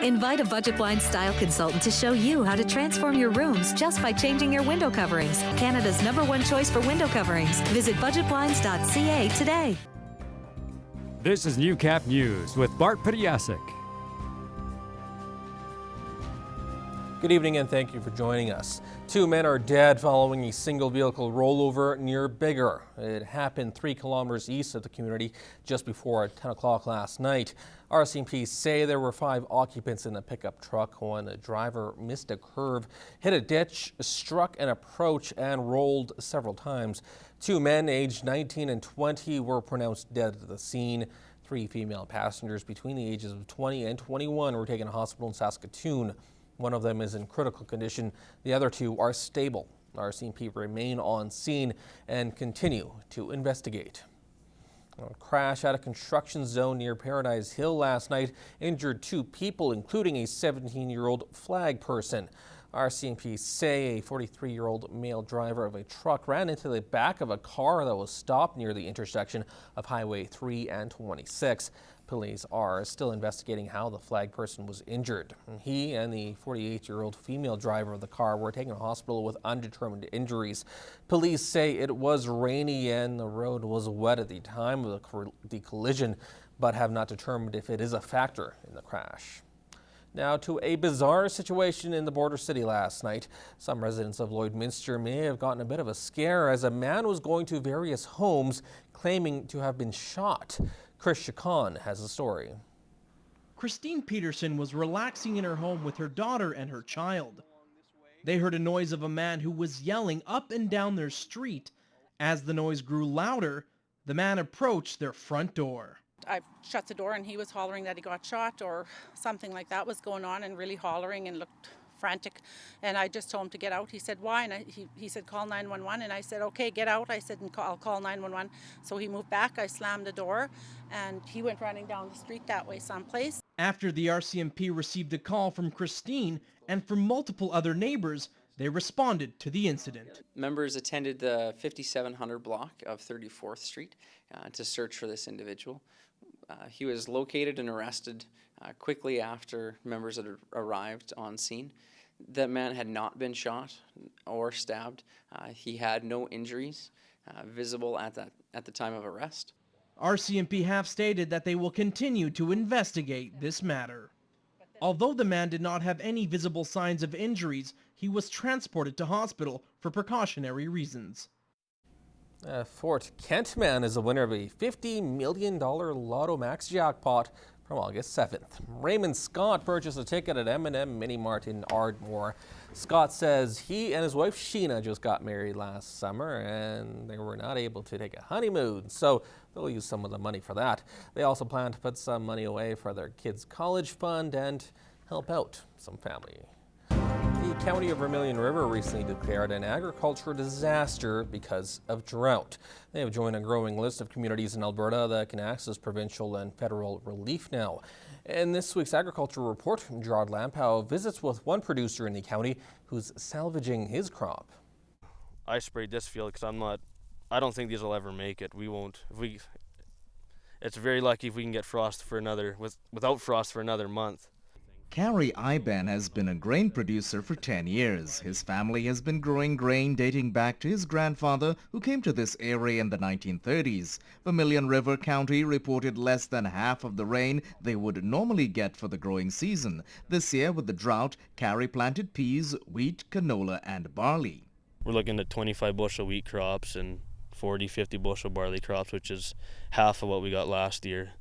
Invite a Budget Blinds style consultant to show you how to transform your rooms just by changing your window coverings. Canada's #1 choice for window coverings. Visit budgetblinds.ca today. This is Newcap News with Bart Pediasic. Good evening and thank you for joining us. 2 men are dead following a single vehicle rollover near Biggar. It happened 3 kilometers east of the community just before 10 o'clock last night. RCMP say there were 5 occupants in the pickup truck when the driver missed a curve, hit a ditch, struck an approach and rolled several times. 2 men aged 19 and 20 were pronounced dead at the scene. 3 female passengers between the ages of 20 and 21 were taken to hospital in Saskatoon. One of them is in critical condition. The other 2 are stable. RCMP remain on scene and continue to investigate. A crash at a construction zone near Paradise Hill last night injured 2 people, including a 17-year-old flag person. RCMP say a 43-year-old male driver of a truck ran into the back of a car that was stopped near the intersection of Highway 3 and 26. Police are still investigating how the flag person was injured. He and the 48-year-old female driver of the car were taken to hospital with undetermined injuries. Police say it was rainy and the road was wet at the time of the collision, but have not determined if it is a factor in the crash. Now to a bizarre situation in the border city last night. Some residents of Lloydminster may have gotten a bit of a scare as a man was going to various homes claiming to have been shot. Chris Chacon has the story. Christine Peterson was relaxing in her home with her daughter and her child. They heard a noise of a man who was yelling up and down their street. As the noise grew louder, the man approached their front door. I shut the door and he was hollering that he got shot or something like that was going on and really hollering and looked frantic. And I just told him to get out. He said, why? And he said, call 911. And I said, okay, get out. I said, I'll call 911. So he moved back. I slammed the door and he went running down the street that way someplace. After the RCMP received a call from Christine and from multiple other neighbors, they responded to the incident. Members attended the 5700 block of 34th Street to search for this individual. He was located and arrested quickly after members had arrived on scene. That man had not been shot or stabbed. He had no injuries visible at the time of arrest. RCMP have stated that they will continue to investigate this matter. Although the man did not have any visible signs of injuries, he was transported to hospital for precautionary reasons. Fort Kent man is the winner of a $50 million Lotto Max jackpot from August 7th. Raymond Scott purchased a ticket at M&M Mini Mart in Ardmore. Scott says he and his wife Sheena just got married last summer and they were not able to take a honeymoon, so they'll use some of the money for that. They also plan to put some money away for their kids' college fund and help out some family. The County of Vermilion River recently declared an agricultural disaster because of drought. They have joined a growing list of communities in Alberta that can access provincial and federal relief now. In this week's agricultural report, Gerard Lampow visits with one producer in the county who's salvaging his crop. I sprayed this field because I don't think these will ever make it. We won't. It's very lucky if we can get frost for without frost for another month. Carrie Iban has been a grain producer for 10 years. His family has been growing grain dating back to his grandfather, who came to this area in the 1930s. Vermilion River County reported less than half of the rain they would normally get for the growing season. This year, with the drought, Carrie planted peas, wheat, canola, and barley. We're looking at 25 bushel wheat crops and 40, 50 bushel barley crops, which is half of what we got last year.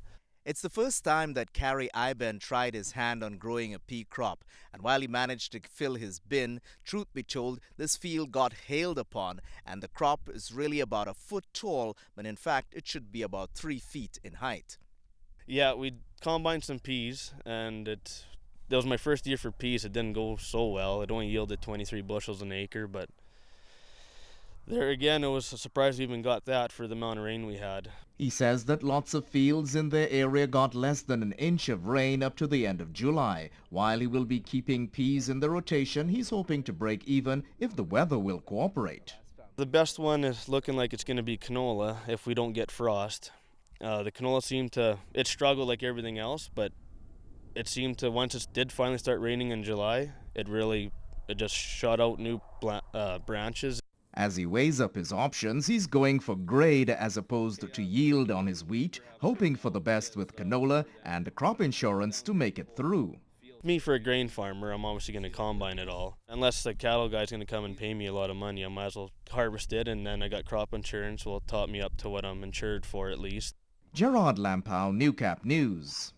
It's the first time that Carrie Iban tried his hand on growing a pea crop, and while he managed to fill his bin, truth be told, this field got hailed upon, and the crop is really about a foot tall, but in fact it should be about 3 feet in height. Yeah, we combined some peas, and that was my first year for peas. It didn't go so well. It only yielded 23 bushels an acre, but there again, it was a surprise we even got that for the amount of rain we had. He says that lots of fields in their area got less than an inch of rain up to the end of July. While he will be keeping peas in the rotation, he's hoping to break even if the weather will cooperate. The best one is looking like it's going to be canola if we don't get frost. The canola it struggled like everything else, but it seemed to, once it did finally start raining in July, it just shot out new branches. As he weighs up his options, he's going for grade as opposed to yield on his wheat, hoping for the best with canola and crop insurance to make it through. Me, for a grain farmer, I'm obviously going to combine it all. Unless the cattle guy's going to come and pay me a lot of money, I might as well harvest it, and then I got crop insurance will top me up to what I'm insured for at least. Gerard Lampow, Newcap News.